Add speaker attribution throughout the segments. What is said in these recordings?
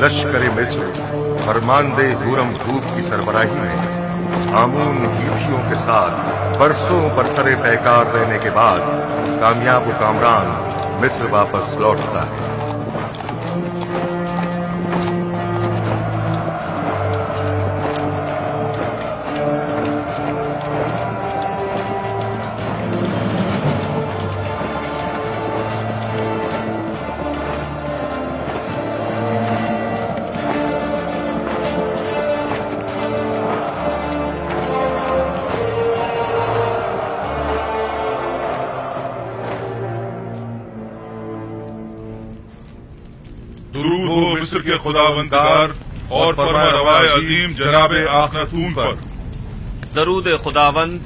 Speaker 1: लश्कर मिस्र फरमानदे हुरम धूप की सरबराही में आमून हीथियों के साथ बरसों बरसरे पैकार रहने के बाद कामयाब कामरान मिस्र वापस लौटता है।
Speaker 2: दुरूद हो मिस्र के खुदावंदार और फरमारवाए अजीम जनाब आखनतून पर।
Speaker 3: दरूद खुदावंद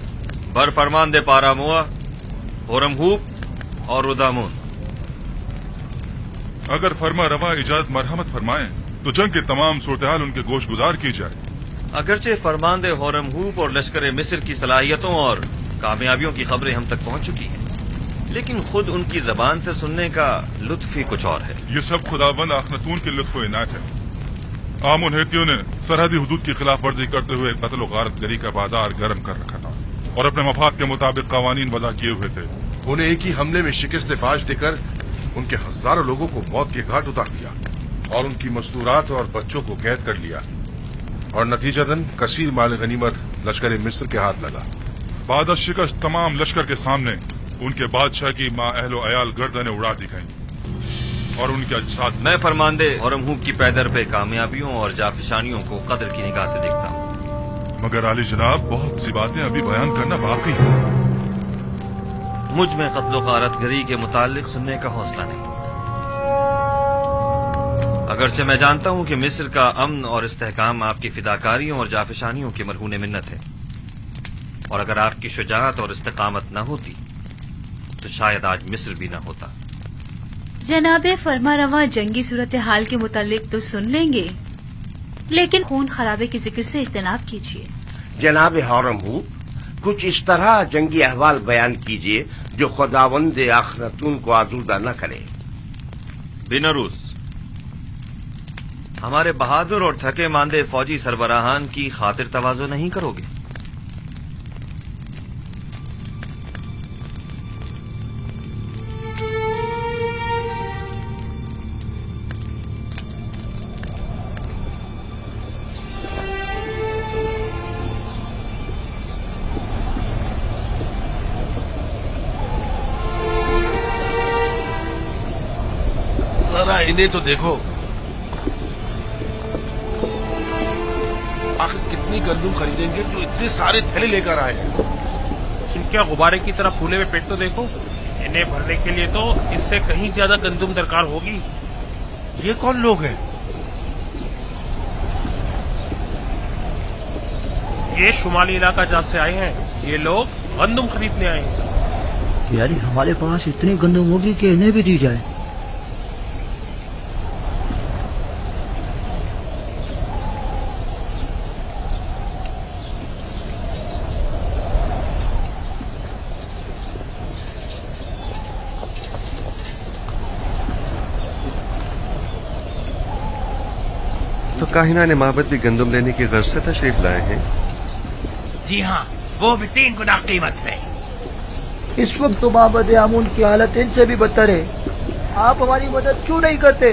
Speaker 3: बर फरमानदे पारामुआ, होरमहूब और रुदामुन।
Speaker 2: अगर फरमा रवा इजाजत मरहमत फरमाएं तो जंग के तमाम सूरत-ए-हाल उनके गोश गुजार की जाए।
Speaker 3: अगरचे फरमानदे होरमहूब और लश्कर मिस्र की सलाहियतों और कामयाबियों की खबरें हम तक पहुंच चुकी हैं, लेकिन खुद उनकी जबान से सुनने का लुत्फ ही कुछ और है।
Speaker 2: ये सब खुदावंद आखनतून के लुत्फ व इनायत है। आमुन हेतियों ने सरहदी हुदूद की खिलाफ वर्जी करते हुए कत्ल व गारत गरी का बाजार गर्म कर रखा था और अपने मफाद के मुताबिक कवानीन वज़ा किए हुए थे।
Speaker 1: उन्हें एक ही हमले में शिकस्त फाश देकर उनके हजारों लोगों को मौत के घाट उतार दिया और उनकी मस्तूरात और बच्चों को कैद कर लिया और नतीजतन कसीर माल गनीमत लश्कर मिस्र के हाथ लगा।
Speaker 2: बाद शिकस्त तमाम लश्कर के सामने उनके बादशाह की माँ अहलो अयाल गर्दनें उड़ा दी गईं और उनके अजसाद।
Speaker 3: मैं फरमानदे होरमहूब की पैदर पे कामयाबियों और जाफिशानियों को कदर की निगाह से देखता हूँ,
Speaker 2: मगर आली जनाब बहुत सी बातें अभी बयान करना बाकी है।
Speaker 3: मुझ में कत्ल गारत गरी के मुतालिक सुनने का हौसला नहीं। अगरचे मैं जानता हूँ कि मिस्र का अमन और इस्तेहकाम आपकी फिदाकारियों और जाफिशानियों की मरहून मिन्नत है, और अगर आपकी शुजाअत और इस्तेकामत न होती तो शायद आज मिस्र भी न होता।
Speaker 4: जनाबे फरमारवा जंगी सूरत हाल के मुतालिक तो सुन लेंगे, लेकिन खून खराबे के जिक्र से इज्तनाब कीजिए।
Speaker 5: जनाब होरमहूब, कुछ इस तरह जंगी अहवाल बयान कीजिए जो खुदावंद आखनतून को आजूदा न करे।
Speaker 3: बिनरूस, हमारे बहादुर और थके मांदे फौजी सरबराहान की खातिर तवाज़ो नहीं करोगे?
Speaker 6: जरा इन्हें तो देखो, आखिर कितनी गंदुम खरीदेंगे जो इतने सारे थैले लेकर आए हैं।
Speaker 7: इनके गुब्बारे की तरह फूले हुए पेट तो देखो। इन्हें भरने के लिए तो इससे कहीं ज्यादा गंदुम दरकार होगी।
Speaker 6: ये कौन लोग हैं?
Speaker 7: ये शुमाली इलाका जहाँ से आए हैं, ये लोग गंदुम खरीदने आए हैं।
Speaker 8: यानी हमारे पास इतनी गंदुम होगी कि इन्हें भी दी जाए।
Speaker 9: तो काहिना ने माबद भी गंदुम लेने की गर्ज से तशरीफ लाए हैं।
Speaker 10: जी हाँ, वो भी 3 गुना कीमत पे।
Speaker 8: इस वक्त तो माबद आमून की हालत इनसे भी बदतर है। आप हमारी मदद क्यों नहीं करते?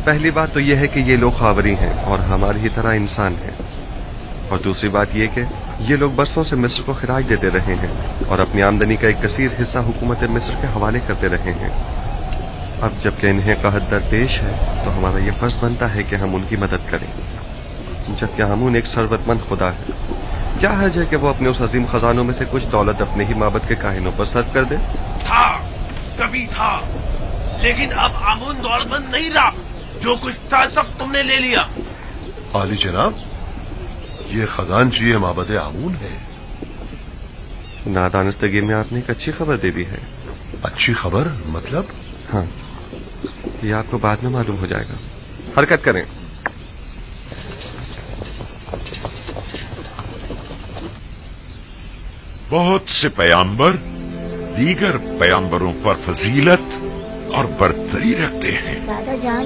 Speaker 9: पहली बात तो यह है कि ये लोग खावरी हैं और हमारी ही तरह इंसान हैं, और दूसरी बात यह कि ये लोग बरसों से मिस्र को खिराज देते रहे हैं और अपनी आमदनी का एक कसीर हिस्सा हुकूमत मिस्र के हवाले करते रहे हैं। अब जबकि इन्हें कहत दरपेश है तो हमारा ये फर्ज बनता है कि हम उनकी मदद करें। जबकि आमून एक सरवतमंद खुदा है, क्या हर्ज है कि वो अपने उस अजीम खजानों में से कुछ दौलत अपने ही माबद के काहिनों पर सर्व कर दे?
Speaker 10: था, कभी था, लेकिन अब आमून दौलतमंद नहीं रहा। जो कुछ था सब तुमने ले लिया।
Speaker 1: आली जनाब, ये खजानची माबद आमून है।
Speaker 9: नादानस्तगी में आपने एक अच्छी खबर दे दी है।
Speaker 1: अच्छी खबर मतलब?
Speaker 9: हाँ, ये आपको बाद में मालूम हो जाएगा। हरकत करें।
Speaker 11: बहुत से पैगंबर दीगर पैगंबरों पर फजीलत और बरतरी रखते हैं।
Speaker 12: दादा जान,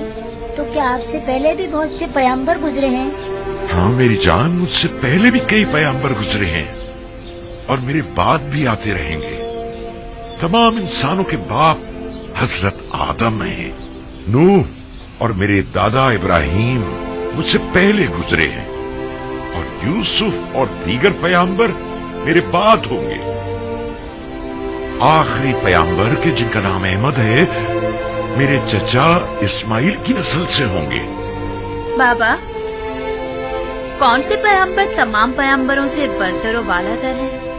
Speaker 12: تو کیا آپ سے پہلے بھی بہت سے پیغمبر گزرے ہیں؟
Speaker 11: ہاں میری جان، مجھ سے پہلے بھی کئی پیغمبر گزرے ہیں اور میرے بعد بھی آتے رہیں گے۔ تمام انسانوں کے باپ حضرت آدم ہیں۔ نوح اور میرے دادا ابراہیم مجھ سے پہلے گزرے ہیں، اور یوسف اور دیگر پیغمبر میرے بعد ہوں گے۔ آخری پیغمبر کے جن کا نام احمد ہے، میرے چچا اسماعیل کی نسل سے ہوں گے۔
Speaker 4: بابا، کون سے پیغمبر تمام پیغمبروں سے برتر و بالا تر ہے؟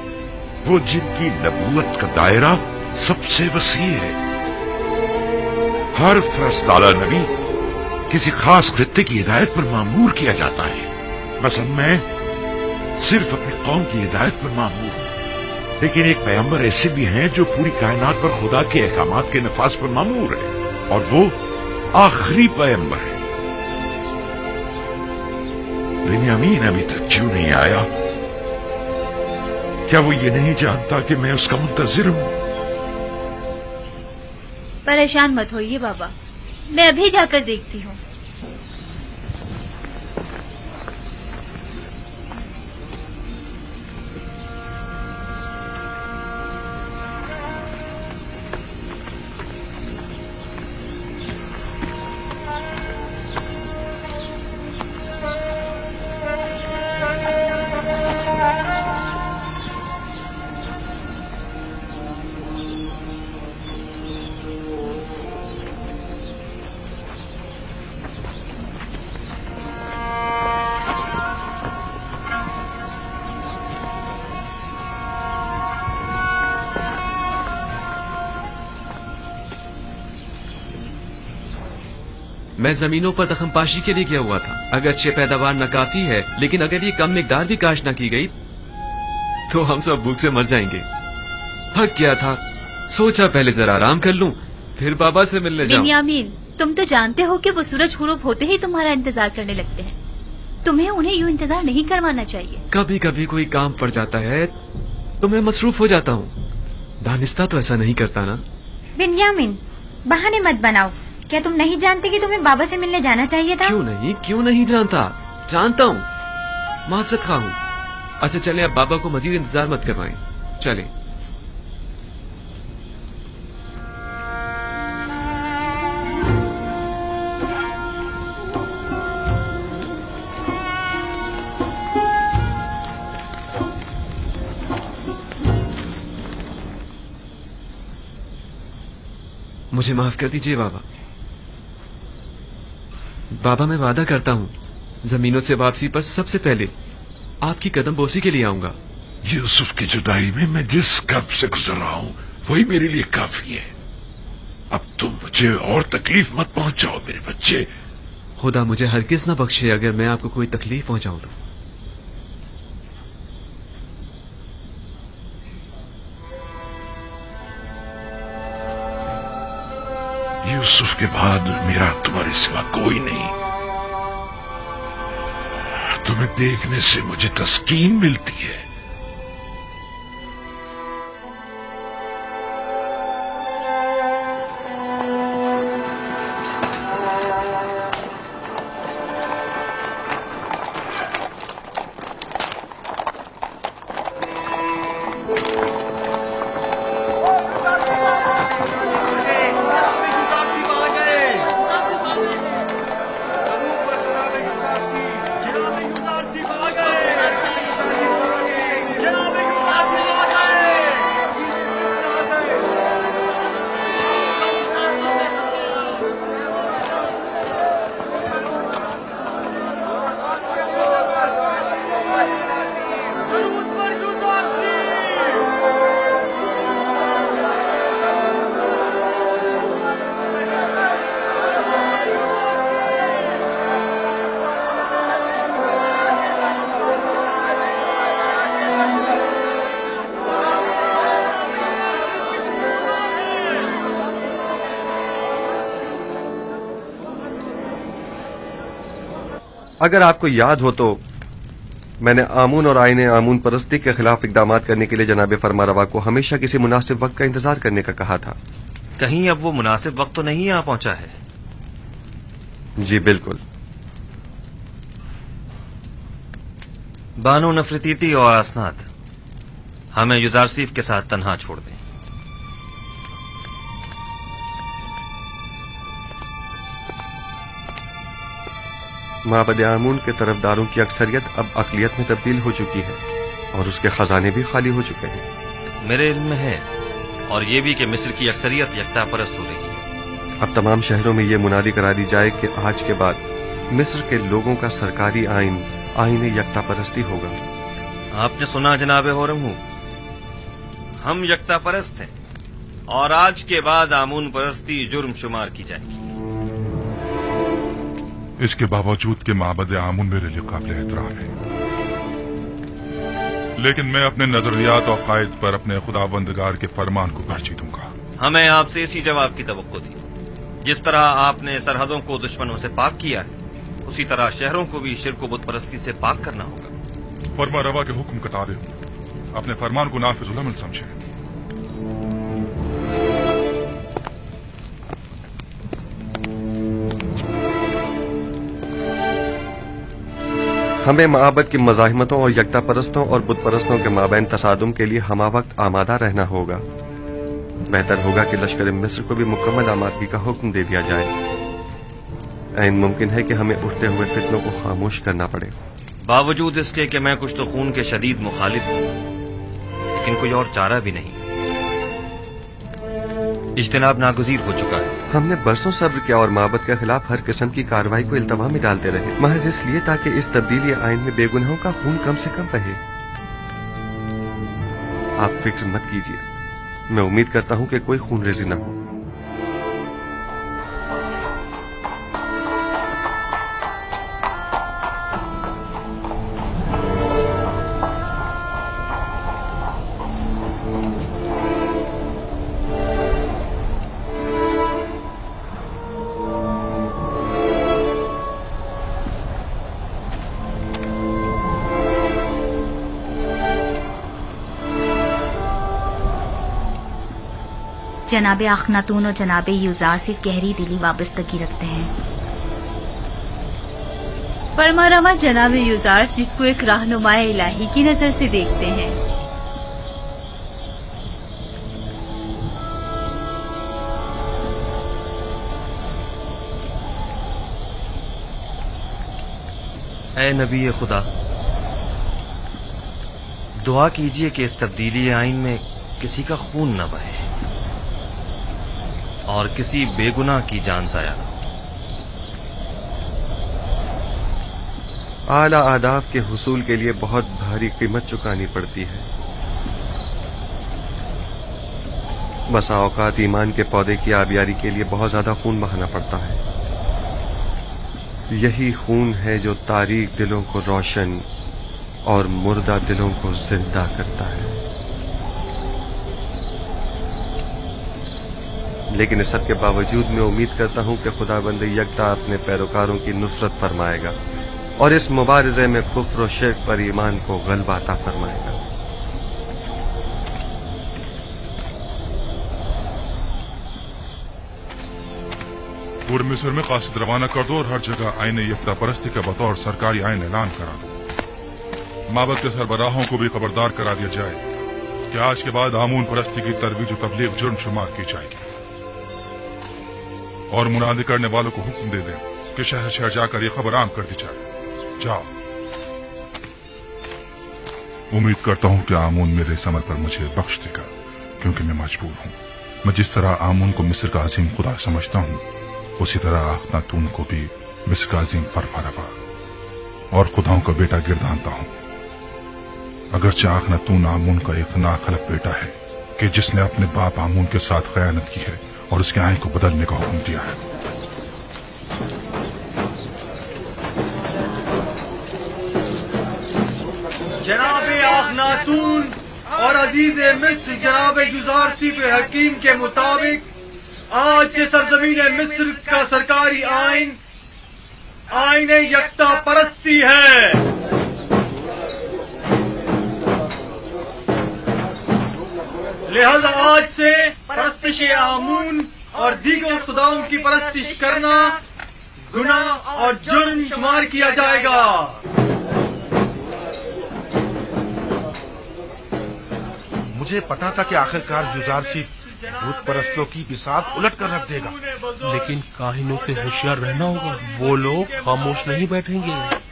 Speaker 11: وہ جن کی نبوت کا دائرہ سب سے وسیع ہے۔ ہر فرستادہ نبی کسی خاص خطے کی ہدایت پر مامور کیا جاتا ہے۔ مثلا میں صرف اپنی قوم کی ہدایت پر مامور ہوں، لیکن ایک پیغمبر ایسے بھی ہیں جو پوری کائنات پر خدا کے احکامات کے نفاذ پر مامور ہے، اور وہ آخری پیغمبر ہے۔ بنیامین ابھی تک کیوں نہیں آیا؟ کیا وہ یہ نہیں جانتا کہ میں اس کا منتظر ہوں؟
Speaker 4: پریشان مت ہوئیے بابا، میں ابھی جا کر دیکھتی ہوں۔
Speaker 13: میں زمینوں پر دخم پاشی کے لیے کیا ہوا تھا۔ اگرچہ پیداوار ناکافی ہے، لیکن اگر یہ کم مقدار بھی کاشت نہ کی گئی تو ہم سب بھوک سے مر جائیں گے۔ تھک گیا تھا، سوچا پہلے ذرا آرام کر لوں، پھر بابا سے ملنے جاؤں۔
Speaker 4: بنیامین، تم تو جانتے ہو کہ وہ سورج غروب ہوتے ہی تمہارا انتظار کرنے لگتے ہیں۔ تمہیں انہیں یوں انتظار نہیں کروانا چاہیے۔
Speaker 13: کبھی کبھی کوئی کام پڑ جاتا ہے تو میں مصروف ہو جاتا ہوں، دانستہ تو ایسا نہیں کرتا نا۔
Speaker 12: بنیامین، بہانے مت بناؤ۔ کیا تم نہیں جانتے کہ تمہیں بابا سے ملنے جانا چاہیے تھا؟
Speaker 13: کیوں نہیں جانتا؟ جانتا ہوں، معذرت خواہ ہوں۔ اچھا چلیں، اب بابا کو مزید انتظار مت کروائیں، چلیں۔ مجھے معاف کر دیجئے بابا۔ بابا میں وعدہ کرتا ہوں زمینوں سے واپسی پر سب سے پہلے آپ کی قدم بوسی کے لیے آؤں گا۔
Speaker 11: یوسف کی جدائی میں میں جس کرب سے گزر رہا ہوں وہی میرے لیے کافی ہے۔ اب تم مجھے اور تکلیف مت پہنچاؤ میرے بچے۔
Speaker 13: خدا مجھے ہرگز نہ بخشے اگر میں آپ کو کوئی تکلیف پہنچاؤں تو۔
Speaker 11: یوسف کے بعد میرا تمہارے سوا کوئی نہیں۔ تمہیں دیکھنے سے مجھے تسکین ملتی ہے۔
Speaker 9: اگر آپ کو یاد ہو تو میں نے آمون اور آئین آمون پرستی کے خلاف اقدامات کرنے کے لیے جناب فرمانروا کو ہمیشہ کسی مناسب وقت کا انتظار کرنے کا کہا تھا۔
Speaker 3: کہیں اب وہ مناسب وقت تو نہیں آ پہنچا ہے؟
Speaker 9: جی بالکل.
Speaker 3: بانو نفرتیتی اور اسناد ہمیں یوزارسیف کے ساتھ تنہا چھوڑ دیں.
Speaker 9: معبد آمون کے طرفداروں کی اکثریت اب اقلیت میں تبدیل ہو چکی ہے اور اس کے خزانے بھی خالی ہو چکے ہیں.
Speaker 3: میرے علم میں ہے، اور یہ بھی کہ مصر کی اکثریت یکتا پرست ہو رہی ہے.
Speaker 9: اب تمام شہروں میں یہ منادی کرا دی جائے کہ آج کے بعد مصر کے لوگوں کا سرکاری آئین یکتا پرستی ہوگا.
Speaker 3: آپ نے سنا جناب ہورم، ہم یکتا پرست ہیں اور آج کے بعد آمون پرستی جرم شمار کی جائے گی.
Speaker 2: اس کے باوجود کہ معبد آمون میرے لیے قابل احترام ہے، لیکن میں اپنے نظریات اور قائد پر اپنے خداوندگار کے فرمان کو ترجیح دوں گا.
Speaker 3: ہمیں آپ سے اسی جواب کی توقع تھی. جس طرح آپ نے سرحدوں کو دشمنوں سے پاک کیا ہے، اسی طرح شہروں کو بھی شرک و بت پرستی سے پاک کرنا ہوگا.
Speaker 2: فرما روا کے حکم کا تابع اپنے فرمان کو نافذ العمل سمجھیں.
Speaker 9: ہمیں معابد کی مزاحمتوں اور یکتا پرستوں اور بت پرستوں کے مابین تصادم کے لیے ہمہ وقت آمادہ رہنا ہوگا. بہتر ہوگا کہ لشکر مصر کو بھی مکمل آمادگی کا حکم دے دیا جائے. عین ممکن ہے کہ ہمیں اٹھتے ہوئے فتنوں کو خاموش کرنا پڑے.
Speaker 3: باوجود اس کے کہ میں کچھ تو خون کے شدید مخالف ہوں، لیکن کوئی اور چارہ بھی نہیں. اجتناب ناگزیر ہو چکا ہے.
Speaker 9: ہم نے برسوں صبر کیا اور معبد کے خلاف ہر قسم کی کارروائی کو التوا میں ڈالتے رہے، محض اس لیے تاکہ اس تبدیلی آئین میں بے گناہوں کا خون کم سے کم بہے. آپ فکر مت کیجیے، میں امید کرتا ہوں کہ کوئی خون ریزی نہ ہو.
Speaker 12: جناب اخناتون اور جناب یوزارسیف گہری دلی وابستگی رکھتے ہیں.
Speaker 4: فرما روا جناب یوزارسیف کو ایک رہنما الہی کی نظر سے دیکھتے ہیں.
Speaker 3: اے نبی خدا، دعا کیجئے کہ اس تبدیلی آئین میں کسی کا خون نہ بہے اور کسی بے گناہ کی جان ضائع نہ.
Speaker 9: اعلی اہداف کے حصول کے لیے بہت بھاری قیمت چکانی پڑتی ہے. بسا اوقات ایمان کے پودے کی آبیاری کے لیے بہت زیادہ خون بہانا پڑتا ہے. یہی خون ہے جو تاریک دلوں کو روشن اور مردہ دلوں کو زندہ کرتا ہے. لیکن اس سب کے باوجود میں امید کرتا ہوں کہ خداوند یکتا اپنے پیروکاروں کی نصرت فرمائے گا اور اس مبارزے میں کفر و شرک پر ایمان کو غلبہ عطا فرمائے گا.
Speaker 2: پورے مصر میں قاصد روانہ کر دو اور ہر جگہ آئین یکتا پرستی کا بطور سرکاری آئین اعلان کرا دو. معبد کے سربراہوں کو بھی خبردار کرا دیا جائے کہ آج کے بعد آمون پرستی کی ترویج و تبلیغ جرم شمار کی جائے گی، اور منادی کرنے والوں کو حکم دے دیں کہ شہر شہر جا کر یہ خبر عام کر دی جائے. جاؤ. امید کرتا ہوں کہ آمون میرے اس عمل پر مجھے بخش دے گا، کیونکہ میں مجبور ہوں. میں جس طرح آمون کو مصر کا عظیم خدا سمجھتا ہوں، اسی طرح اخناتون کو بھی مصر کا عظیم فرما روا اور خداؤں کا بیٹا گردانتا ہوں. اگرچہ اخناتون آمون کا ایک ناخلق بیٹا ہے کہ جس نے اپنے باپ آمون کے ساتھ خیانت کی ہے اور اس کے آئین کو بدلنے کا حکم دیا ہے.
Speaker 8: جناب اخناتون اور عزیز مصر جناب یوزارسیف حکیم کے مطابق آج سے سرزمین مصر کا سرکاری آئین یکتا پرستی ہے. لہذا آج سے پرستش آمون اور دیگر خداؤں کی پرستش کرنا गुनाह और जुर्म शुमार किया जाएगा।
Speaker 6: मुझे पता था कि आखिरकार युजारसीफ भूत परस्तों की बिसात उलट कर रख देगा,
Speaker 7: लेकिन काहिनों से होशियार रहना होगा, वो लोग खामोश नहीं बैठेंगे।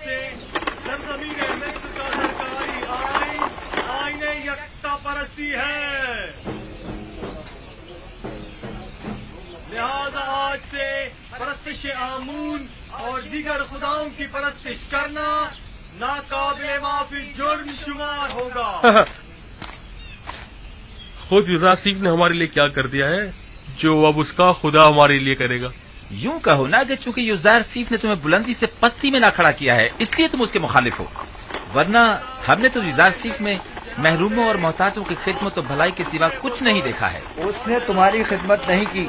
Speaker 8: परस्ती है, लिहाजा आज से परस्तिश आमून और दीगर खुदाओं की परस्तिश करना नाकाबिले माफी जुर्म शुमार होगा।
Speaker 7: खुद युजारसीफ ने हमारे लिए क्या कर दिया है जो अब उसका खुदा हमारे लिए करेगा।
Speaker 14: यूं कहो ना कि चूंकि युजारसीफ ने तुम्हें बुलंदी से पस्ती में ना खड़ा किया है इसलिए तुम उसके मुखालिफ हो, वरना हमने तो युजारसीफ में महरूमों और मोहताजों की खिदमत और भलाई के सिवा कुछ नहीं देखा है।
Speaker 15: उसने तुम्हारी खिदमत नहीं की,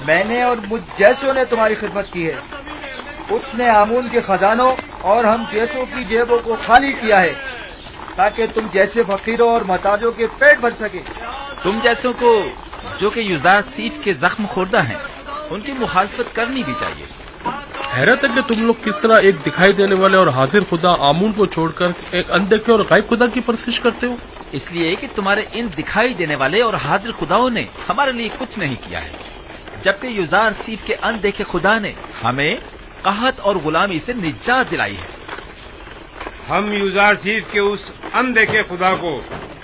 Speaker 15: मैंने और मुझ जैसों ने तुम्हारी खिदमत की है। उसने आमून के खजानों और हम जैसों की जेबों को खाली किया है ताकि तुम जैसे फकीरों और मोहताजों के पेट भर सके।
Speaker 14: तुम जैसों को जो कि युजारसीफ के जख्म खोरदा हैं उनकी मुखालफत करनी भी चाहिए।
Speaker 7: हैरत है कि तुम लोग किस तरह एक दिखाई देने वाले और हाजिर खुदा आमून को छोड़कर एक अनदेखे और गायब खुदा की परस्तिश करते हो।
Speaker 14: इसलिए कि तुम्हारे इन दिखाई देने वाले और हाजिर खुदाओं ने हमारे लिए कुछ नहीं किया है, जबकि युजारसीफ के अनदेखे खुदा ने हमें कहत और गुलामी से निजात दिलाई है।
Speaker 16: हम युजारसीफ के उस अनदेखे खुदा को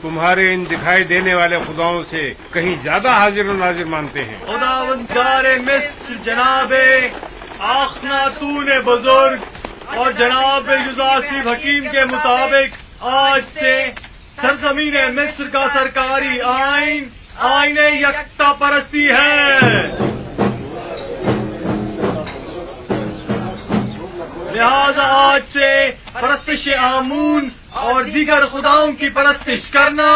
Speaker 16: तुम्हारे इन दिखाई देने वाले खुदाओं से कहीं ज्यादा हाजिर और नाजिर मानते हैं।
Speaker 8: खुदावंदारे मिस्र जनाबे आखनातून बुजुर्ग और जनाब युजारसीफ हकीम के मुताबिक आज से सरजमीन मिस्र का सरकारी आइन आईन यकता परस्ती है। लिहाजा आज से परस्तिश आमून और दीगर खुदाओं की परस्तिश करना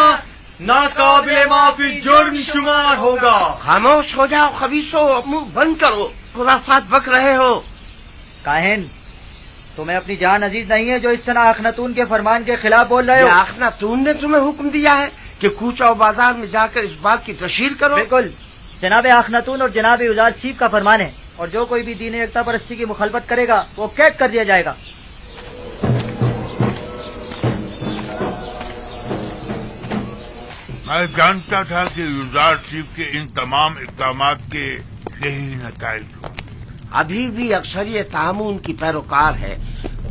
Speaker 8: नाकाबिले माफी जुर्म शुमार होगा।
Speaker 5: खामोश हो जाओ खबीसो, मुंह बंद करो, खुराफात बक रहे हो।
Speaker 15: काहिन, तुम्हें अपनी जान अजीज नहीं है जो इस तरह अखनातून के फरमान के खिलाफ बोल रहे हो?
Speaker 5: अखनातून ने तुम्हें हुक्म दिया है कि कूचा और बाजार में जाकर इस बात की तशहीर करो।
Speaker 15: बिल्कुल, जनाब अखनातून और जनाब युजारसीफ का फरमान है, और जो कोई भी दीन एकता परस्ती की मुखालफत करेगा वो कैद कर दिया जाएगा।
Speaker 11: मैं जानता था कि युजारसीफ के इन तमाम इक़दामात के यही नताइज होंगे।
Speaker 5: अभी भी अक्सरियत आमून की पैरोकार है।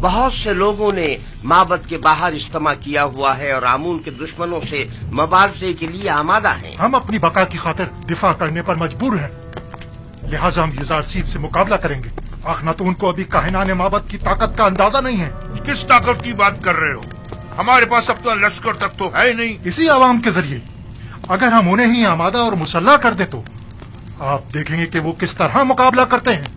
Speaker 5: बहुत से लोगों ने माबद के बाहर इज्तिमा किया हुआ है और आमून के दुश्मनों से मुबारजे के लिए आमादा हैं।
Speaker 17: हम अपनी बका की खातिर दिफा करने पर मजबूर हैं, लिहाजा हम युजारसीफ से मुकाबला करेंगे। अखनातून को अभी काहिनाने माबद की ताकत का अंदाजा नहीं है।
Speaker 11: किस ताकत की बात कर रहे हो? हमारे पास अब तो लश्कर तक तो है ही नहीं।
Speaker 17: इसी आवाम के जरिए अगर हम उन्हें ही आमादा और मुसल्ला कर दे तो आप देखेंगे कि वो किस तरह मुकाबला करते हैं।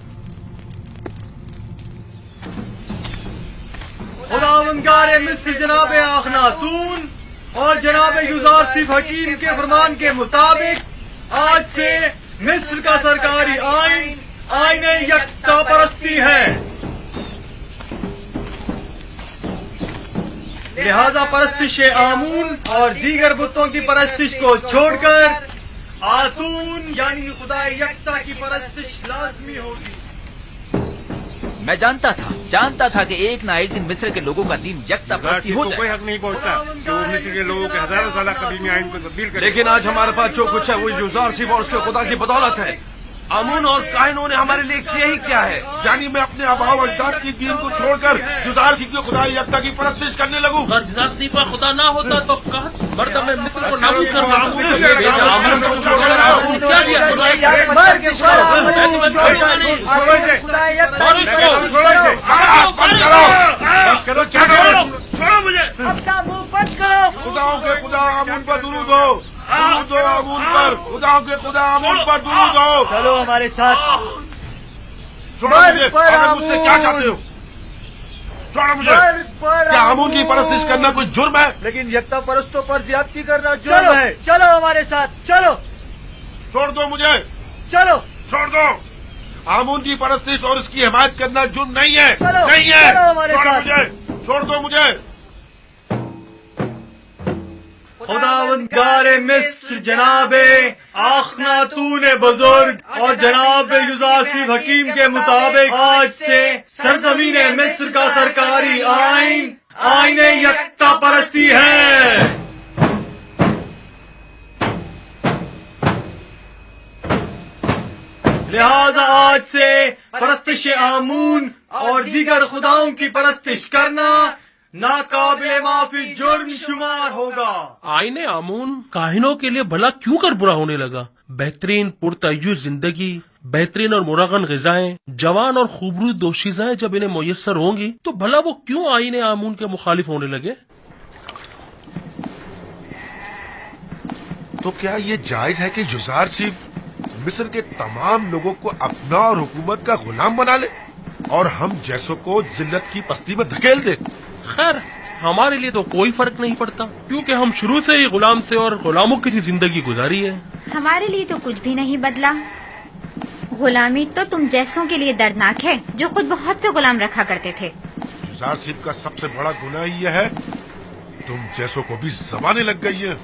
Speaker 8: खुदावंदारे मिस्र जनाब अखनातून और जनाब युजारसीफ हकीम के फरमान के मुताबिक आज से मिस्र का सरकारी आइन आईन यकता परस्ती है। लिहाजा परस्तिश आमून और दीगर बुतों की परस्तिश को छोड़कर आतून यानी खुदा यकता की परस्तिश लाजमी होगी।
Speaker 14: मैं जानता था कि एक ना एक दिन मिस्र के लोगों का दीन यकता परस्ती हो जाए।
Speaker 16: कोई हक नहीं पहुंचता जो मिस्र के लोगों के हजारों साल कदीमी आइन को तब्दील करे।
Speaker 10: लेकिन आज हमारे पास जो कुछ है वो युजारसीफ और उसके खुदा की बदौलत है। आमून और काहिनों ने हमारे लिए किया ही क्या है?
Speaker 11: यानी मैं अपने आबाओ अजदाद की दीन को छोड़कर युजारसीफ के खुदा यकता की परस्तिश करने लगूं।
Speaker 7: अगर युजारसीफ का खुदा ना होता तो मर्द में मिस्र को नाबूद कर
Speaker 11: खुदाओं के खुदा आमून पर दुरूद हो, दुरूद हो आमून पर, खुदाओं के खुदा आमून पर दुरूद हो।
Speaker 15: चलो हमारे साथ।
Speaker 11: छोड़ो मुझे, आखिर मुझसे क्या चाहते हो? छोड़ो मुझे। क्या आमून की परस्तिश करना कोई जुर्म है?
Speaker 15: लेकिन यकता परस्तों पर ज्यादती करना जुर्म है। चलो हमारे साथ, चलो।
Speaker 11: छोड़ दो मुझे,
Speaker 15: चलो
Speaker 11: छोड़ दो। आमून की परस्तिश और उसकी हिमायत करना जुर्म नहीं है, नहीं है।
Speaker 15: चलो हमारे साथ।
Speaker 11: छोड़ दो मुझे।
Speaker 8: खुदावंदगार मिस्र जनाब आखनातून बुजुर्ग और जनाब युजारसीफ हकीम के मुताबिक आज से सरजमीन मिस्र का सरकारी आइन आइन यकता परस्ती है। लिहाजा आज से परस्तिश आमून और दीगर खुदाओं की परस्तिश करना नाकाबिले माफी जुर्म शुमार होगा।
Speaker 7: आईने आमून काहिनों के लिए भला क्यों कर बुरा होने लगा? बेहतरीन पुरतय्युज जिंदगी, बेहतरीन और मुरागन ग़िज़ाएं, जवान और खूबरू दोशीज़ाएं जब इन्हें मुयस्सर होंगी तो भला वो क्यों आईने आमून के मुखालिफ होने लगे?
Speaker 6: तो क्या ये जायज है कि युज़ारसीफ मिस्र के तमाम लोगों को अपना और हुकूमत का गुलाम बना ले और हम जैसों को जिल्लत की पस्ती में धकेल दे?
Speaker 7: खैर, हमारे लिए तो कोई फर्क नहीं पड़ता क्योंकि हम शुरू से ही गुलाम थे और गुलामों की जिंदगी गुजारी है।
Speaker 12: हमारे लिए तो कुछ भी नहीं बदला। गुलामी तो तुम जैसों के लिए दर्दनाक है जो खुद बहुत से गुलाम रखा करते थे।
Speaker 6: युज़ारसीफ का सबसे बड़ा गुनाह यह है तुम जैसों को भी ज़बानें लग गई है।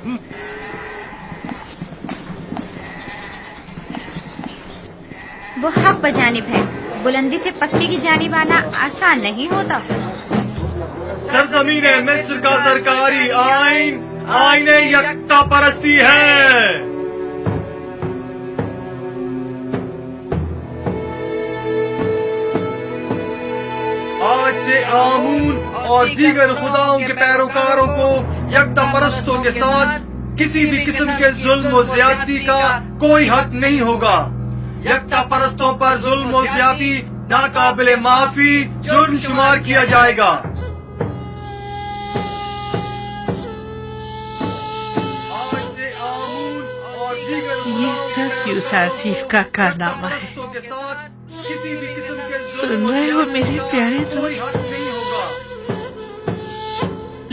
Speaker 12: वो हक बजानिब है, बुलंदी से पस्ती की जानिब आना आसान नहीं होता।
Speaker 8: सरजमीन मिस्र का सरकारी आइन आइन यकता परस्ती है। आज से आमून और दीगर खुदाओं के पैरोकारों को यकता परस्तों के साथ किसी भी किस्म के जुल्म और ज्यादती का कोई हक नहीं होगा। यकता परस्तों पर जुल्म और ज्यादती नाकाबिले माफी जुर्म शुमार किया जाएगा।
Speaker 18: ये सब युज़ारसीफ का कारनामा है। सुन रहे हो मेरे प्यारे दोस्त?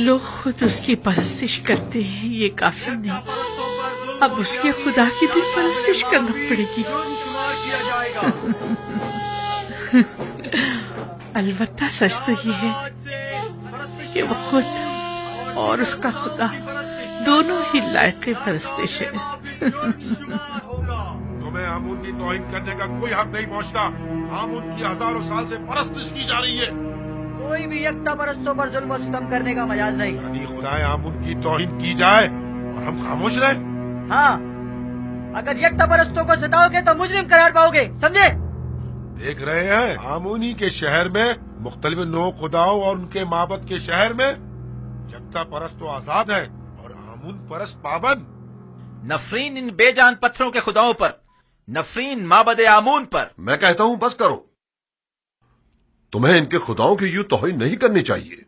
Speaker 18: लोग खुद उसकी परस्तिश करते हैं, ये काफी नहीं, अब उसके खुदा की भी परस्तिश करना पड़ेगी। अलबत्ता सच तो ये है कि वो खुद और उसका खुदा दोनों ही लायक परस्तिश है।
Speaker 6: तुम्हें आमून की तौहीन करने का कोई हक नहीं पहुंचता। आमून की हजारों साल से परस्तिश की जा रही है।
Speaker 15: कोई भी यकता परस्तों पर जुल्म और सितम करने का मजाज नहीं।
Speaker 6: यानी खुदाए आमून की तौहीन की जाए और हम खामोश रहे?
Speaker 15: हाँ, अगर यकता परस्तों को सताओगे तो मुजरिम करार पाओगे, समझे?
Speaker 6: देख रहे हैं आमूनी के शहर में मुख्तलिफ नौ खुदाओं और उनके माबद के शहर में यकता परस्त तो आजाद है और आमून परस्त पाबंद।
Speaker 14: नफरीन इन बेजान पत्थरों के खुदाओं पर, नफरीन माबद आमून पर।
Speaker 19: मैं कहता हूं बस करो, तुम्हें इनके खुदाओं की यूं तौहीन नहीं करनी चाहिए।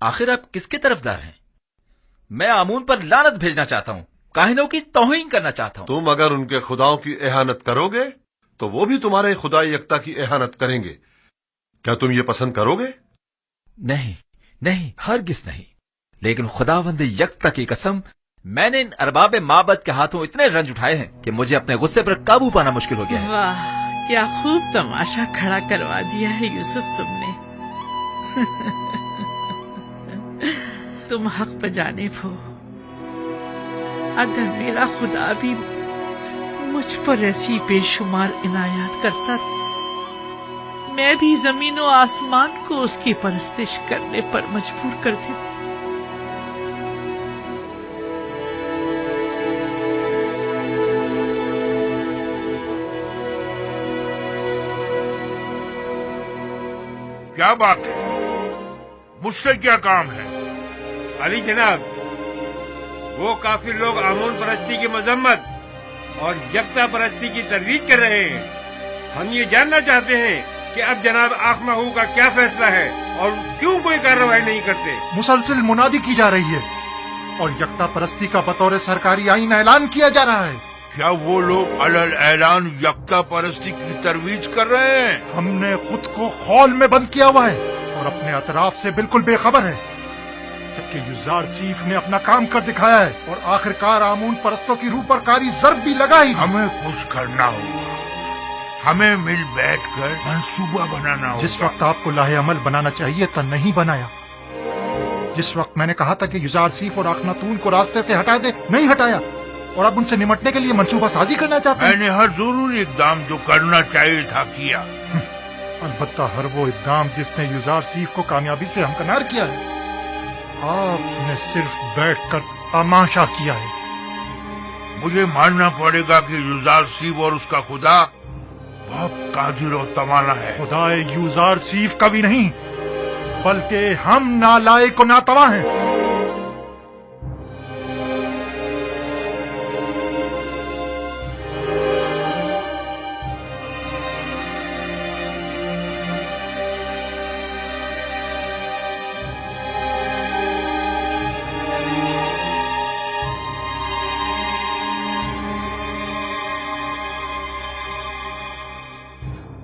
Speaker 14: आखिर आप किसके तरफदार हैं? मैं आमून पर लानत भेजना चाहता हूं, काहिनों की तौहीन करना चाहता हूं।
Speaker 19: तुम अगर उनके खुदाओं की एहानत करोगे तो वो भी तुम्हारे खुदा यकता की एहानत करेंगे। क्या तुम ये पसंद करोगे?
Speaker 14: नहीं नहीं, हरगिज नहीं। लेकिन खुदावंद यकता की कसम, मैंने इन अरबाब माबद के हाथों इतने रंज उठाए हैं कि मुझे अपने गुस्से पर काबू पाना मुश्किल हो गया है।
Speaker 18: वाह, क्या खूब तमाशा खड़ा करवा दिया है यूसुफ तुमने। तुम हक पे जानिब हो। अगर मेरा खुदा भी मुझ पर ऐसी बेशुमार इनायत करता, मैं भी जमीन और आसमान को उसकी परस्तिश करने पर मजबूर कर देती।
Speaker 11: क्या बात है? मुझसे क्या काम है?
Speaker 16: अली जनाब, वो काफिर लोग आमून परस्ती की मजम्मत और यकता परस्ती की तरवीज कर रहे हैं। हम ये जानना चाहते हैं कि अब जनाब आखमाहू का क्या फैसला है और क्यों कोई कार्रवाई नहीं करते।
Speaker 17: मुसलसल मुनादी की जा रही है और यकता परस्ती का बतौर सरकारी आईन ऐलान किया जा रहा है।
Speaker 11: क्या वो लोग अलल ऐलान यकता परस्ती की तरवीज कर रहे हैं?
Speaker 17: हमने खुद को खौल में बंद किया हुआ है और अपने अतराफ से बिल्कुल बेखबर है, जबकि युज़ारसीफ ने अपना काम कर दिखाया है और आखिरकार आमून परस्तों की रूह पर कारी ज़र्ब भी लगाई।
Speaker 11: हमें कुछ करना होगा, हमें मिल बैठकर मंसूबा बनाना होगा।
Speaker 17: जिस वक्त आपको लाहे अमल बनाना चाहिए था नहीं बनाया, जिस वक्त मैंने कहा था कि युजार सीफ और अखनातून को रास्ते से हटा दे, नहीं हटाया, और अब उनसे निमटने के लिए मंसूबा साजी करना चाहते हैं।
Speaker 11: मैंने हर जरूरी इकदाम जो करना चाहिए था किया।
Speaker 17: अलबत्ता हर वो इकदाम जिसने युजार सीफ को कामयाबी से हमकनार किया है, आपने सिर्फ बैठकर तमाशा किया है।
Speaker 11: मुझे मानना पड़ेगा कि युजार सीफ और उसका खुदा बहुत कादिर और तवाना है।
Speaker 17: खुदाए युजार सीफ का भी नहीं, बल्कि हम नालायक और नातवा हैं।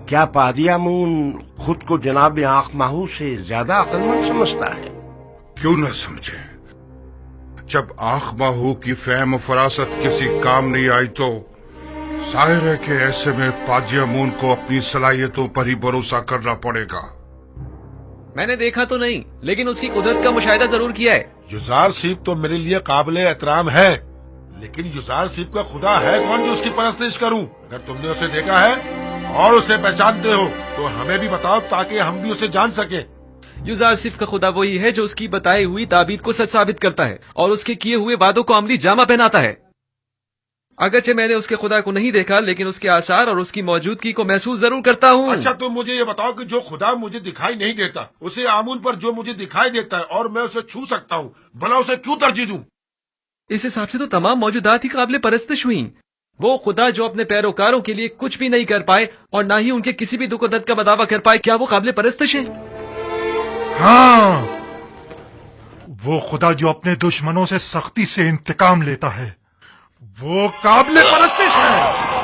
Speaker 5: क्या पादी आमून खुद को जनाब आंख माहू से ज्यादा अक्लमंद समझता है?
Speaker 2: क्यों न समझे? जब आंख माहू की फहम फरासत किसी काम नहीं आई तो जाहिर है कि ऐसे में पादी आमून को अपनी सलाहियतों पर ही भरोसा करना पड़ेगा।
Speaker 13: मैंने देखा तो नहीं, लेकिन उसकी कुदरत का मुशाहिदा जरूर किया है।
Speaker 6: युजार सीफ तो मेरे लिए काबिल एहतराम है, लेकिन युजार सीफ का खुदा है कौन जो उसकी परस्तिश करूं? अगर तुमने उसे देखा है और उसे पहचानते हो तो हमें भी बताओ ताकि हम भी उसे जान सके।
Speaker 13: युजार सिफ का खुदा वही है जो उसकी बताई हुई ताबीर को सच साबित करता है और उसके किए हुए वादों को अमली जामा पहनाता है। अगरचे मैंने उसके खुदा को नहीं देखा, लेकिन उसके आसार और उसकी मौजूदगी को महसूस जरूर करता हूँ।
Speaker 6: अच्छा, तुम मुझे ये बताओ कि जो खुदा मुझे दिखाई नहीं देता उसे आमून पर जो मुझे दिखाई देता है और मैं उसे छू सकता हूँ, भला उसे क्यों तरजीह दूं?
Speaker 13: इस हिसाब से तो तमाम मौजूदात ही काबिल परस्तिश हुई। वो खुदा जो अपने पैरोकारों के लिए कुछ भी नहीं कर पाए और ना ही उनके किसी भी दुख और दर्द का बदावा कर पाए, क्या वो काबिल परस्तिश है?
Speaker 17: हाँ, वो खुदा जो अपने दुश्मनों से सख्ती से इंतकाम लेता है, वो काबिल परस्तिश है।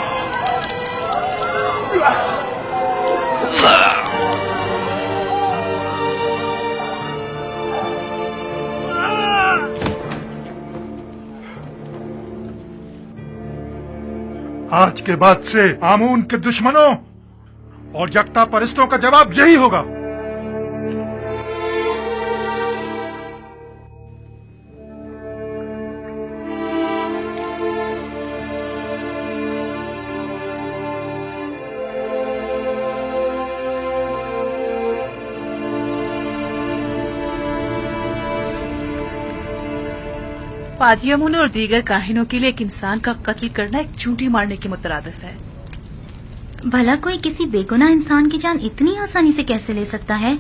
Speaker 17: आज के बाद से आमून के दुश्मनों और यकता परस्तों का जवाब यही होगा।
Speaker 4: पादी आमून और दीगर काहिनों के लिए एक इंसान का कत्ल करना एक चूंटी मारने के मुतरादिफ है।
Speaker 12: भला कोई किसी बेगुनाह इंसान की जान इतनी आसानी से कैसे ले सकता है?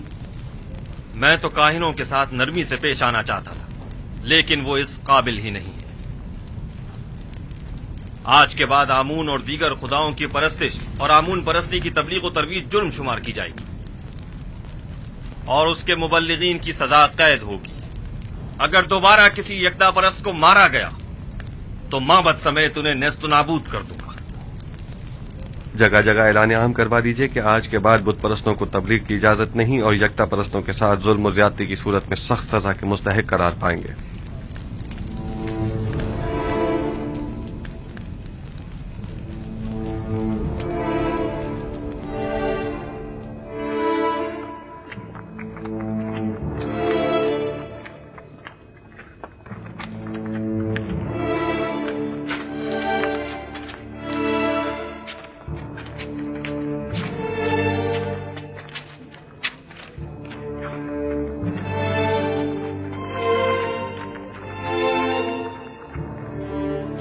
Speaker 3: मैं तो काहिनों के साथ नरमी से पेश आना चाहता था, लेकिन वो इस काबिल ही नहीं है। आज के बाद आमून और दीगर खुदाओं की परस्तिश और आमून परस्ती की तबलीग और तरवीज जुर्म शुमार की जाएगी और उसके मुबल्लिगीन की सजा कैद होगी। अगर दोबारा किसी यकता परस्त को मारा गया तो माबद समेत उन्हें नेस्त नाबूद कर दूंगा।
Speaker 9: जगह जगह ऐलान आम करवा दीजिए कि आज के बाद बुत परस्तों को तबलीग की इजाजत नहीं और यकता परस्तों के साथ जुल्म और ज्यादती की सूरत में सख्त सजा के मुस्तहिक करार पाएंगे।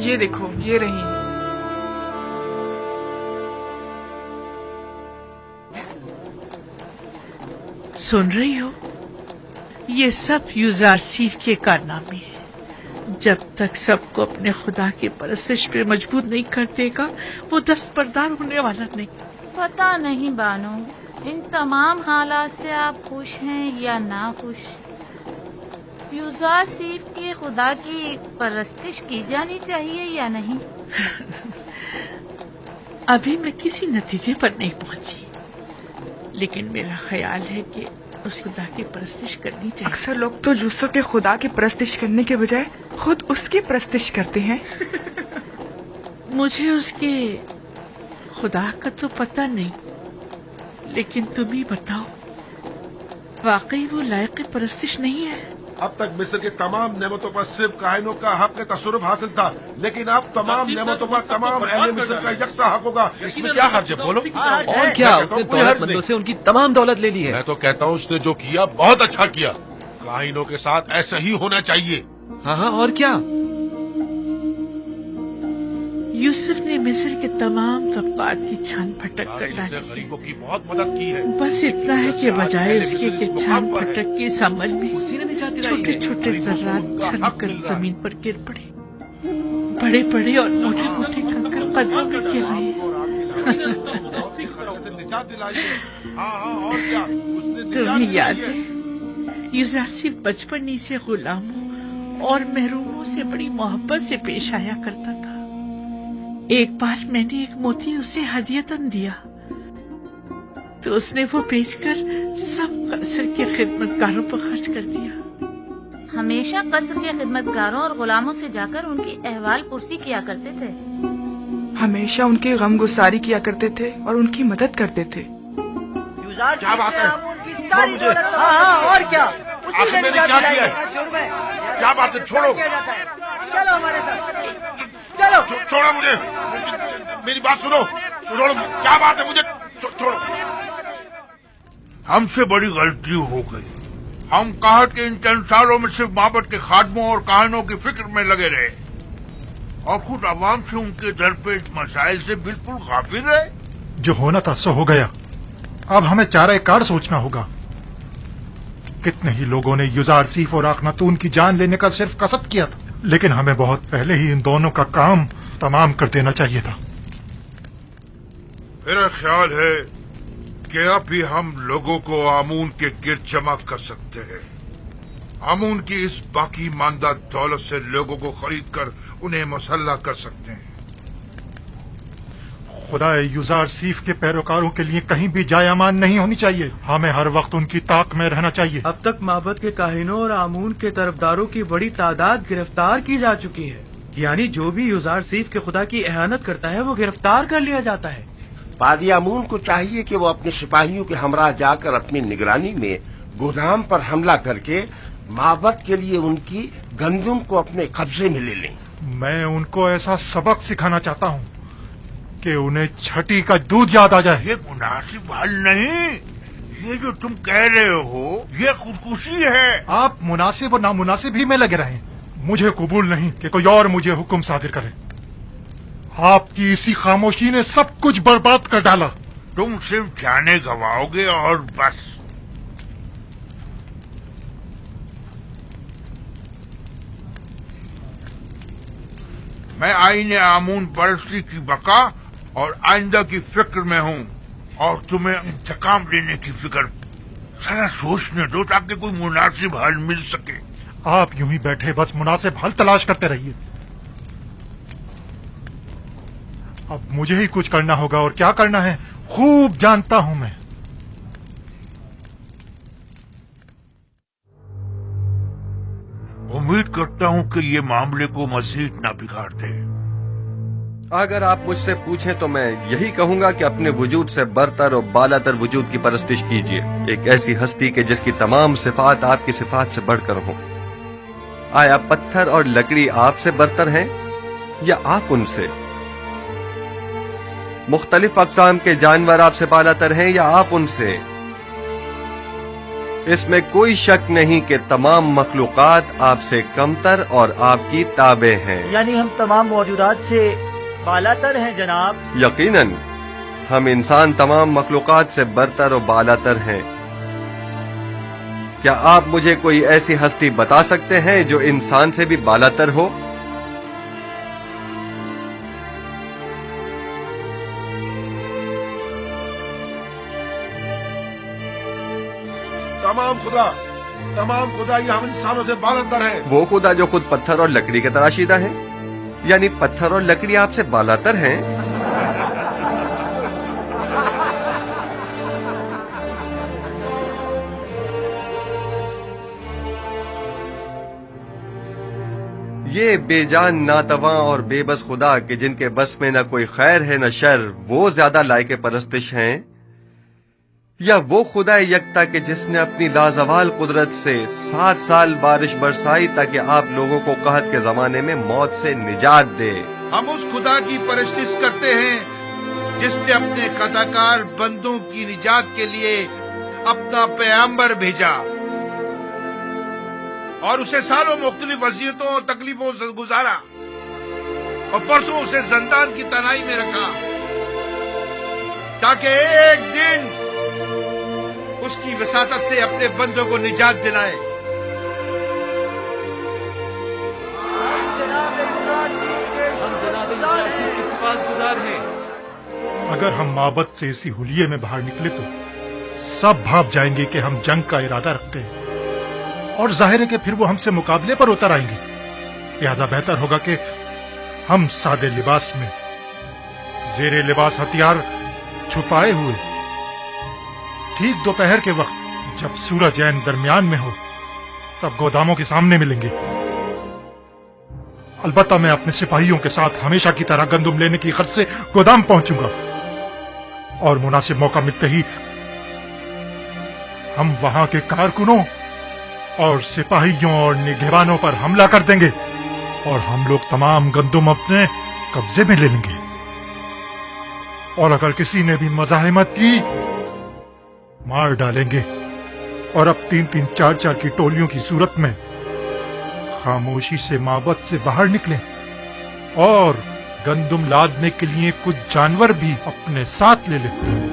Speaker 18: ये देखो, ये रही। सुन रही हो? ये सब युजार सीफ के कारनामे हैं। जब तक सबको अपने खुदा की परस्तिश पे मजबूर नहीं कर देगा, वो दस्तबरदार होने वाला नहीं।
Speaker 4: पता नहीं बानो, इन तमाम हालात से आप खुश हैं या ना खुश? युजार सीफ के खुदा की परस्तिश की जानी चाहिए या नहीं?
Speaker 18: अभी मैं किसी नतीजे पर नहीं पहुंची, लेकिन मेरा ख्याल है कि उस खुदा की परस्तिश करनी चाहिए।
Speaker 20: अक्सर लोग तो यूसुफ के खुदा की परस्तिश करने के बजाय खुद उसकी परस्तिश करते हैं।
Speaker 18: मुझे उसके खुदा का तो पता नहीं, लेकिन तुम ही बताओ, वाकई वो लायक परस्तिश नहीं है?
Speaker 6: अब तक मिस्र की तमाम नेमतों पर सिर्फ काहिनों का हक तसरुफ हासिल था, लेकिन अब तमाम नेमतों पर तमाम अहले मिस्र का यकसा हक होगा। इसमें क्या हर्ज है, बोलो?
Speaker 13: और क्या, उसने दौलतमंदों से उनकी तमाम दौलत ले ली है।
Speaker 6: मैं तो कहता हूँ उसने जो किया बहुत अच्छा किया। काहिनों के साथ ऐसा ही होना चाहिए।
Speaker 13: हाँ हाँ, और क्या?
Speaker 18: यूसुफ ने मिस्र के तमाम तबकात की छान फटक कर डाली।
Speaker 6: गरीबों की बहुत मदद की है।
Speaker 18: बस इतना है कि बजाय उसके कि छान फटक की समझ में छोटे छोटे जर्रात छनकर जमीन पर गिर पड़े। बड़े बड़े और मोटे मोटे कंकर कदमों में गिर रहे। तुम्हें याद है यूसुफ बचपन ही से गुलामों और महरूमों से बड़ी मोहब्बत से पेश आया करता था। एक बार मैंने एक मोती उसे हदियतन दिया तो उसने वो बेचकर सब कसर के खिदमतगारों पर खर्च कर दिया।
Speaker 4: हमेशा कसर के खिदमतगारों और गुलामों से जाकर उनकी अहवाल पुरसी किया करते थे।
Speaker 20: हमेशा उनकी गम गुसारी किया करते थे और उनकी मदद करते थे।
Speaker 15: क्या बात है? मुझे और क्या?
Speaker 6: आखिर मैंने क्या किया है? क्या बात है? छोड़ो,
Speaker 15: चलो हमारे साथ, चलो।
Speaker 6: छोड़ो मुझे, मेरी बात सुनो। छोड़ो, क्या बात है? मुझे छोड़ो।
Speaker 11: हमसे बड़ी गलती हो गई। हम कहत के इन चंद सालों में सिर्फ माबद के खादमों और काहिनों की फिक्र में लगे रहे और खुद अवाम से उनके दरपेश मसाइल से बिल्कुल गाफिल रहे।
Speaker 17: जो होना था सो हो गया। अब हमें चारा कार सोचना होगा। कितने ही लोगों ने युजारसीफ और आखनातून की जान लेने का सिर्फ कसद किया था, लेकिन हमें बहुत पहले ही इन दोनों का काम तमाम कर देना चाहिए था।
Speaker 11: मेरा ख्याल है कि अब भी हम लोगों को आमून के गिर्द जमा कर सकते हैं। आमून की इस बाकी मानदा दौलत से लोगों को खरीद कर उन्हें मुसल्ला कर सकते हैं।
Speaker 17: खुदा युजारसीफ के पैरोकारों के लिए कहीं भी जाय अमान नहीं होनी चाहिए। हमें हर वक्त उनकी ताक में रहना चाहिए।
Speaker 8: अब तक माबद के काहिनों और आमून के तरफदारों की बड़ी तादाद गिरफ्तार की जा चुकी है। यानी जो भी युजारसीफ के खुदा की एहानत करता है वो गिरफ्तार कर लिया जाता है।
Speaker 5: पादी आमून को चाहिए कि वो अपने सिपाहियों के हमरा जाकर अपनी निगरानी में गोदाम पर हमला करके माबद के लिए उनकी गंदुम को अपने कब्जे में ले लें।
Speaker 17: मैं उनको ऐसा सबक सिखाना चाहता हूँ कि उन्हें छठी का दूध याद आ जाए।
Speaker 11: ये मुनासिब हल नहीं। ये जो तुम कह रहे हो ये खुदकुशी है।
Speaker 17: आप मुनासिब और नामुनासिब ही में लगे रहें। मुझे कबूल नहीं कि कोई और मुझे हुक्म सादिर करे। आपकी इसी खामोशी ने सब कुछ बर्बाद कर डाला।
Speaker 11: तुम सिर्फ जाने गवाओगे और बस। मैं आईने आमून परस्ती की बका और आइंदा की फिक्र में हूँ और तुम्हें इंतकाम लेने की फिक्र। सारा सोचने दो ताकि कोई मुनासिब हल मिल सके।
Speaker 17: आप यूं ही बैठे बस मुनासिब हल तलाश करते रहिए। अब मुझे ही कुछ करना होगा और क्या करना है खूब जानता हूं मैं।
Speaker 11: उम्मीद करता हूं कि ये मामले को मजीद ना बिगाड़ दे।
Speaker 9: अगर आप मुझसे पूछें तो मैं यही कहूंगा कि अपने वजूद से बरतर और बालातर वजूद की परस्तिश कीजिए। एक ऐसी हस्ती के जिसकी तमाम सिफात आपकी सिफात से बढ़कर हो। आया पत्थर और लकड़ी आपसे बरतर हैं या आप उनसे? मुख्तलिफ अक़साम के जानवर आपसे बालातर हैं या आप उनसे? इसमें कोई शक नहीं कि तमाम मखलूकात आपसे कमतर और आपकी ताबे हैं।
Speaker 15: यानी हम तमाम मौजूदात से बालातर हैं जनाब।
Speaker 9: यकीनन हम इंसान तमाम मखलूकात से बरतर और बालातर हैं। क्या आप मुझे कोई ऐसी हस्ती बता सकते हैं जो इंसान से भी बालातर हो?
Speaker 6: तमाम खुदा ये हम इंसानों से बालातर है।
Speaker 9: वो खुदा जो खुद पत्थर और लकड़ी के तराशीदा है, यानी पत्थर और लकड़ी आपसे बालातर हैं। ये बेजान नातवा और बेबस खुदा के जिनके बस में न कोई खैर है न शर, वो ज्यादा लायके परस्तिश हैं یا وہ خدا یکتا کہ جس نے اپنی لازوال قدرت سے 7 سال بارش برسائی تاکہ آپ لوگوں کو قحط کے زمانے میں موت سے نجات دے؟
Speaker 21: ہم اس خدا کی پرستش کرتے ہیں جس نے اپنے خطاکار بندوں کی نجات کے لیے اپنا پیغمبر بھیجا اور اسے سالوں مختلف اذیتوں اور تکلیفوں سے گزارا اور پرسوں اسے زندان کی تنہائی میں رکھا تاکہ ایک دن اس کی وساطت سے اپنے بندوں کو نجات دلائے۔
Speaker 17: اگر ہم معبد سے اسی حلیے میں باہر نکلے تو سب بھانپ جائیں گے کہ ہم جنگ کا ارادہ رکھتے ہیں، اور ظاہر ہے کہ پھر وہ ہم سے مقابلے پر اتر آئیں گے۔ لہذا بہتر ہوگا کہ ہم سادے لباس میں، زیر لباس ہتھیار چھپائے ہوئے، ٹھیک دوپہر کے وقت جب سورج عین درمیان میں ہو تب گوداموں کے سامنے ملیں گے۔ البتہ میں اپنے سپاہیوں کے ساتھ ہمیشہ کی طرح گندم لینے کی غرض سے گودام پہنچوں گا، اور مناسب موقع ملتے ہی ہم وہاں کے کارکنوں اور سپاہیوں اور نگہبانوں پر حملہ کر دیں گے، اور ہم لوگ تمام گندم اپنے قبضے میں لے لیں گے، اور اگر کسی نے بھی مزاحمت کی مار ڈالیں گے، اور اب 3-3 4-4 کی ٹولیوں کی صورت میں خاموشی سے معبد سے باہر نکلیں، اور گندم لادنے کے لیے کچھ جانور بھی اپنے ساتھ لے لیں۔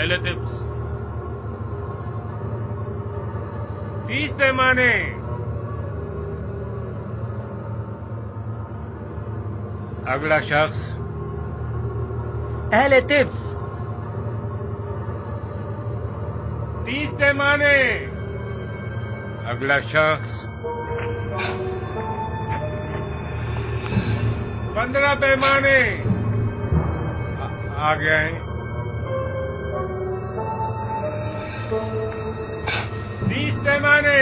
Speaker 16: اہل طبس 30 پیمانے، اگلا شخص
Speaker 15: اہل طبس
Speaker 16: 30 پیمانے، اگلا شخص 15 پیمانے، آگے آئیں 30 پیمانے،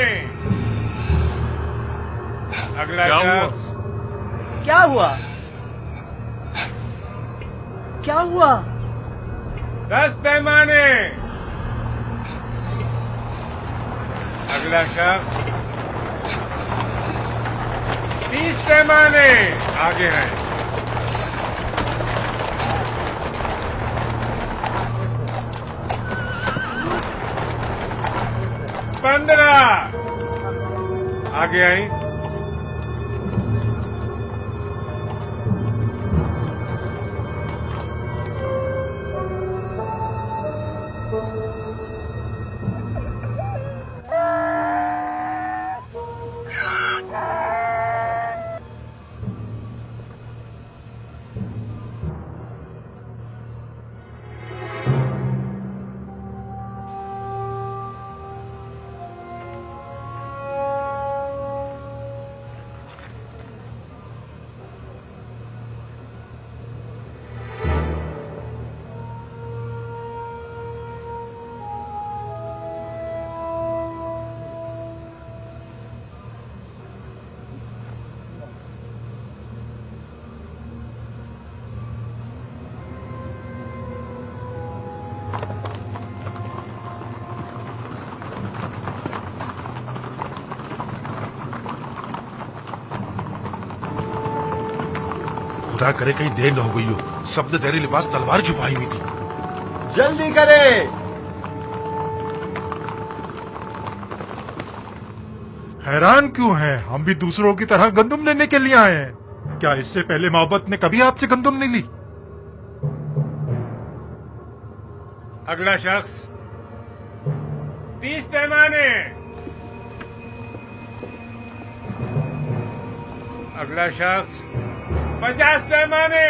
Speaker 16: اگلا شخص
Speaker 15: کیا ہوا؟ کیا ہوا؟
Speaker 16: 10 پیمانے، اگلا شخص 30 پیمانے، آگے ہیں 15، آگے آئیں
Speaker 21: 15
Speaker 6: खुदा करे कहीं देर न हो गई हो। सब ने जहरी लिबास तलवार छुपाई हुई थी।
Speaker 15: जल्दी करे।
Speaker 17: हैरान क्यों हैं? हम भी दूसरों की तरह गंदुम लेने के लिए आए हैं। क्या इससे पहले मोहब्बत ने कभी आपसे गंदुम नहीं ली?
Speaker 16: अगला शख्स 30 पैमाने। अगला शख्स 50 पैमाने।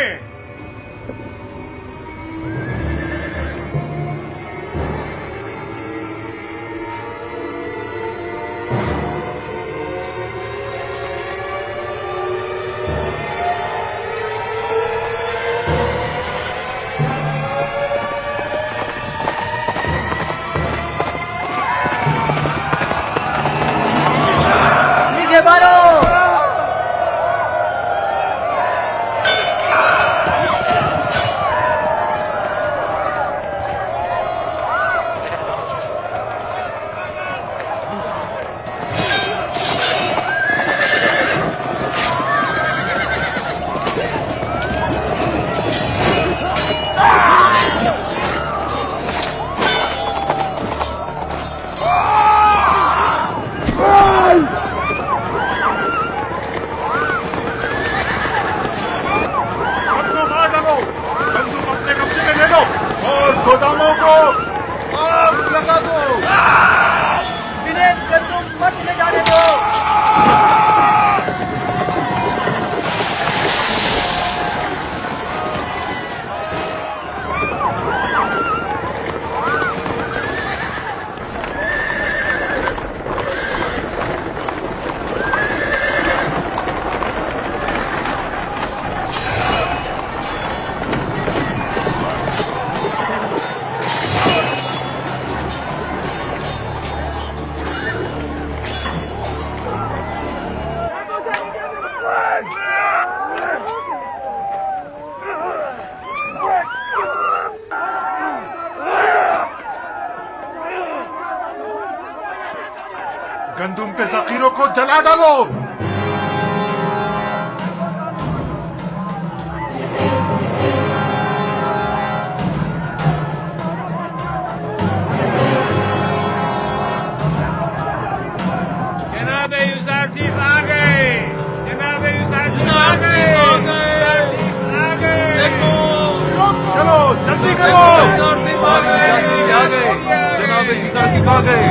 Speaker 17: गोदामों को आग लगा दो।
Speaker 15: इन्हें गंदुम मत ले जाने दो।
Speaker 17: गंदुम के जखीरों को जला डालो।
Speaker 16: जनाब यूसुफ आ गए। जनाब यूसुफ आ गए। आ गए।
Speaker 17: चलो जल्दी करो।
Speaker 13: आ गए। जनाब यूसुफ आ गए।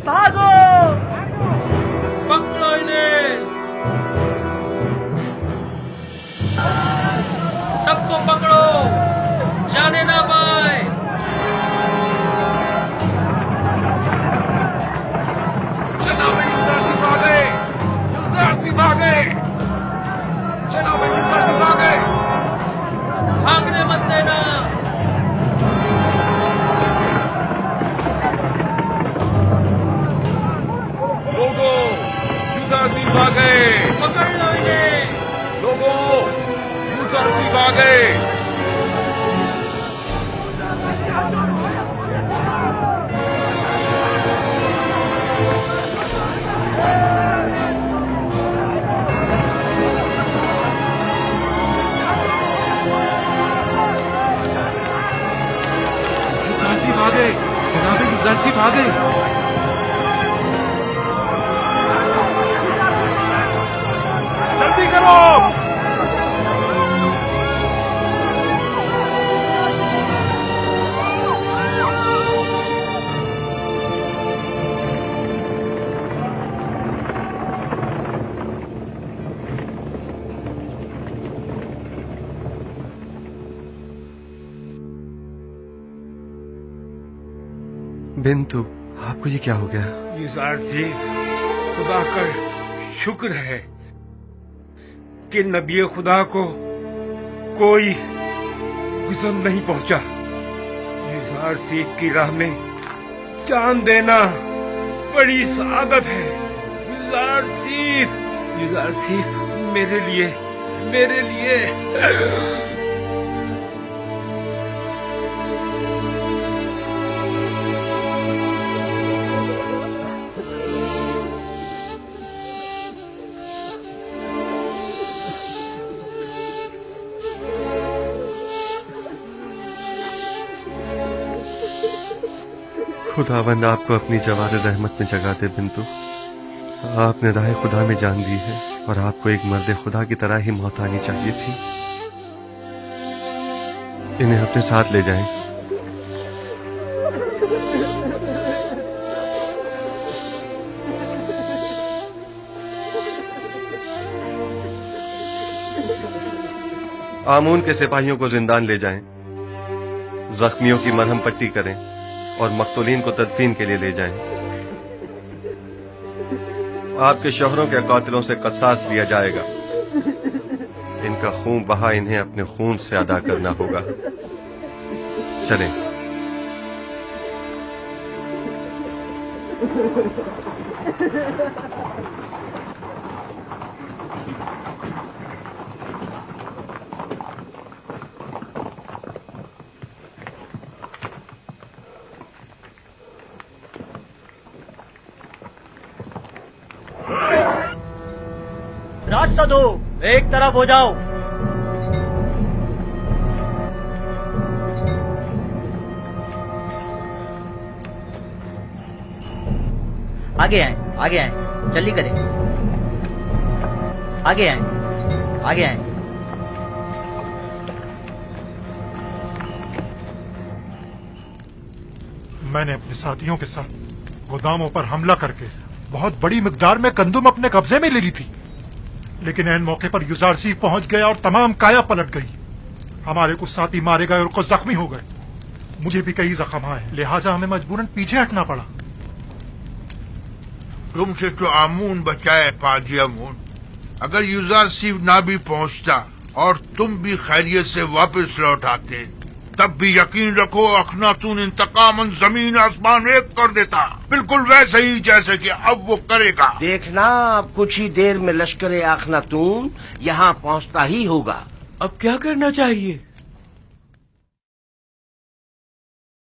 Speaker 15: भागो।
Speaker 7: पकड़ो इन्हें। सबको पकड़ो, जाने ना पाए।
Speaker 13: जनाब यूसुफ आ गए। यूसुफ आ गए। जनाब यूसुफ आ गए।
Speaker 7: भागने मत देना।
Speaker 13: लोगों, यूसुफ आ गए।
Speaker 7: पकड़ लो इन्हें।
Speaker 13: लोगों, यूसुफ आ गए। यूसुफ आ गए। जनाब यूसुफ आ गए।
Speaker 17: जल्दी करो।
Speaker 9: बिंतु, आपको ये क्या हो गया?
Speaker 16: यूसुफ, खुदा का शुक्र है कि नबी खुदा को कोई गुज़र नहीं पहुंचा। यूसुफ की राह में जान देना बड़ी सआदत है। यूसुफ मेरे लिए
Speaker 9: खुदावंद आपको अपनी जवार रहमत में जगा दे बिंतु। आपने राह खुदा में जान दी है और आपको एक मर्द खुदा की तरह ही मौत आनी चाहिए थी। इन्हें अपने साथ ले जाएं। आमून के सिपाहियों को जिंदान ले जाएं, जख्मियों की मरहम पट्टी करें और मकतूलीन को तदफीन के लिए ले जाएं। आपके शोहरों के कातिलों से क़सास लिया जाएगा। इनका खून बहा इन्हें अपने खून से अदा करना होगा। चलें।
Speaker 15: रास्ता दो, एक तरफ हो जाओ। आगे आए, आगे आए, जल्दी करें। आगे आए, आगे आए।
Speaker 17: मैंने अपने साथियों के साथ गोदामों पर हमला करके बहुत बड़ी मिकदार में गंदुम अपने कब्जे में ले ली थी, लेकिन ऐन मौके पर युजार सीफ पहुंच गया और तमाम काया पलट गई। हमारे कुछ साथी मारे गए और कुछ जख्मी हो गए। मुझे भी कई जख्म आए, लिहाजा हमें मजबूरन पीछे हटना पड़ा।
Speaker 21: तुमसे तो आमून बचाए पाजी आमून। अगर युजार सीफ ना भी पहुंचता और तुम भी खैरियत से वापस लौट आते, तब भी यकीन रखो अखनातून इंतकामन जमीन आसमान एक कर देता, बिल्कुल वैसे ही जैसे कि अब वो करेगा।
Speaker 5: देखना, अब कुछ ही देर में लश्कर अखनातून यहाँ पहुँचता ही होगा।
Speaker 10: अब क्या करना चाहिए?